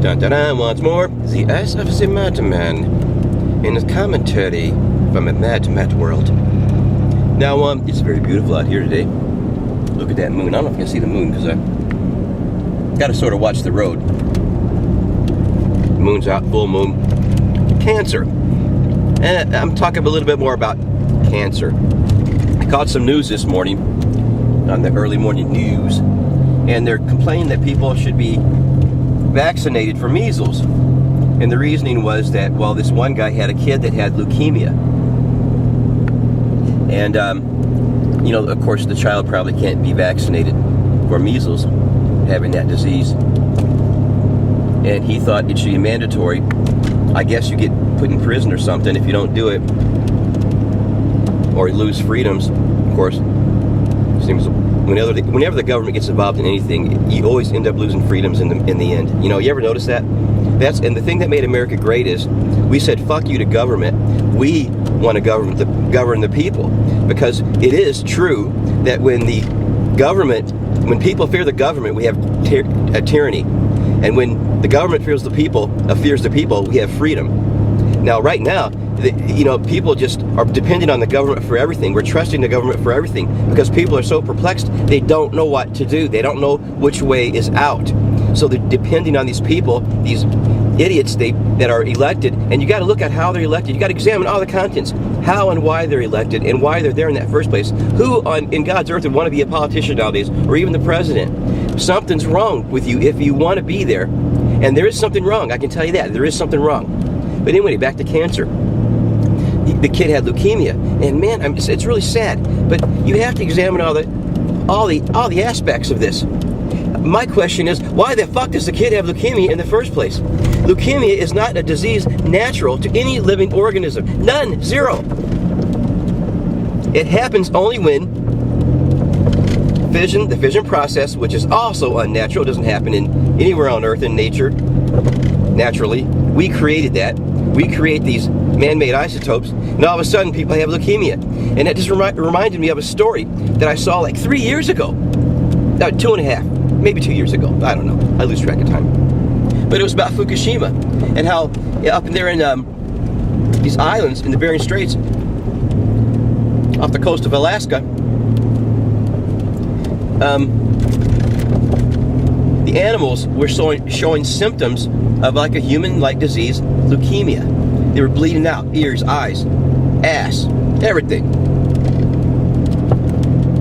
Dun dun dun, once more, the Eyes of the Madman in his commentary from a mad world. Now, it's very beautiful out here today. Look at that moon. I don't know if you can see the moon because I got to sort of watch the road. Moon's out, full moon. Cancer. And I'm talking a little bit more about cancer. I caught some news this morning on the early morning news, and they're complaining that people should be vaccinated for measles. And the reasoning was that, well, this one guy had a kid that had leukemia. And, you know, of course, the child probably can't be vaccinated for measles, having that disease. And he thought it should be mandatory. I guess you get put in prison or something if you don't do it, or you lose freedoms. Of course, seems whenever the government gets involved in anything, you always end up losing freedoms in the end. You know, you ever notice that? And the thing that made America great is we said fuck you to government. We want to govern the people, because it is true that when people fear the government, we have a tyranny. And when the government fears the people, we have freedom. Now, right now, people just are depending on the government for everything. We're trusting the government for everything because people are so perplexed. They don't know what to do. They don't know which way is out. So they're depending on these people, these idiots that are elected. And you got to look at how they're elected. You got to examine all the contents, how and why they're elected, and why they're there in that first place. Who in God's earth would want to be a politician nowadays, or even the president? Something's wrong with you if you want to be there. And there is something wrong. I can tell you that. There is something wrong. But anyway, back to cancer. The kid had leukemia, and man, it's really sad. But you have to examine all the aspects of this. My question is, why the fuck does the kid have leukemia in the first place? Leukemia is not a disease natural to any living organism. None. Zero. It happens only when the fission process, which is also unnatural, doesn't happen anywhere on Earth in nature. Naturally, we created that. We create these man-made isotopes, and all of a sudden people have leukemia. And that just reminded me of a story that I saw like 3 years ago. No, 2.5, maybe 2 years ago. I don't know. I lose track of time. But it was about Fukushima, and how up there in these islands in the Bering Straits, off the coast of Alaska, the animals were showing symptoms of like a human-like disease, leukemia. They were bleeding out, ears, eyes, ass, everything.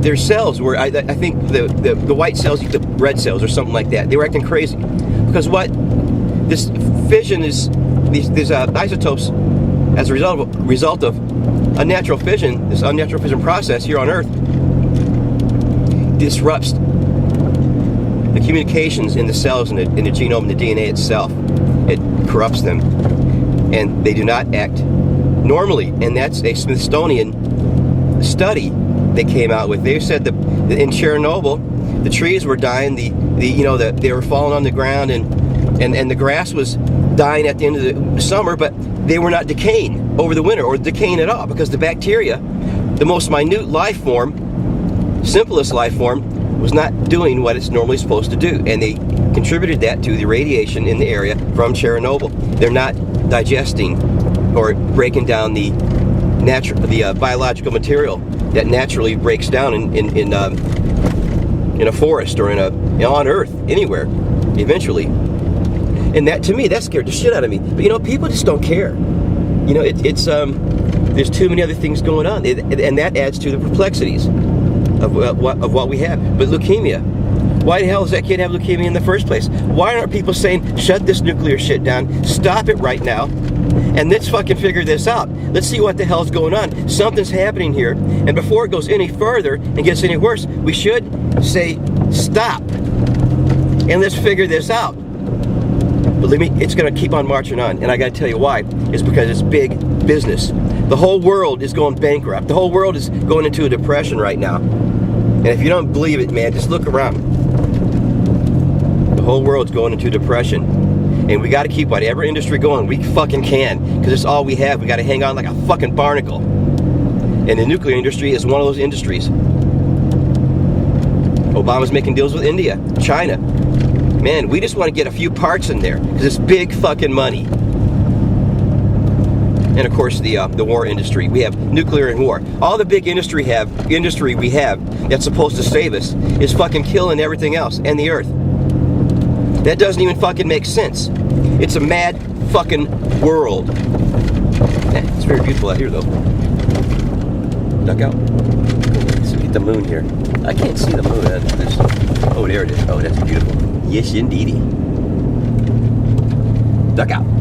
Their cells were, I think the white cells, the red cells or something like that, they were acting crazy. Because what this fission is, these isotopes, as a result of unnatural fission, this unnatural fission process here on Earth, disrupts the communications in the cells and in the genome and the DNA itself. It corrupts them, and they do not act normally. And that's a Smithsonian study they came out with. They said that in Chernobyl, the trees were dying, they were falling on the ground, and the grass was dying at the end of the summer, but they were not decaying over the winter or decaying at all, because the bacteria, the most minute life form, simplest life form, was not doing what it's normally supposed to do, and they contributed that to the radiation in the area from Chernobyl. They're not digesting or breaking down the biological material that naturally breaks down in a forest or on Earth, anywhere, eventually. And that, to me, that scared the shit out of me. But people just don't care. There's too many other things going on, and that adds to the perplexities of what we have. But leukemia, why the hell does that kid have leukemia in the first place? Why aren't people saying, shut this nuclear shit down, stop it right now, and let's fucking figure this out. Let's see what the hell's going on. Something's happening here, and before it goes any further and gets any worse, we should say, stop, and let's figure this out. Believe me, it's going to keep on marching on, and I got to tell you why. It's because it's big business. The whole world is going bankrupt. The whole world is going into a depression right now. And if you don't believe it, man, just look around. The whole world's going into depression. And we got to keep whatever industry going we fucking can, because it's all we have. We got to hang on like a fucking barnacle. And the nuclear industry is one of those industries. Obama's making deals with India, China. Man, we just want to get a few parts in there because it's big fucking money. And of course, the war industry. We have nuclear and war. All the big industry we have that's supposed to save us is fucking killing everything else and the earth. That doesn't even fucking make sense. It's a mad fucking world. It's very beautiful out here, though. Duck out. Let's look at the moon here. I can't see the moon. Oh, there it is. Oh, that's beautiful. Yes, indeedy. Duck out.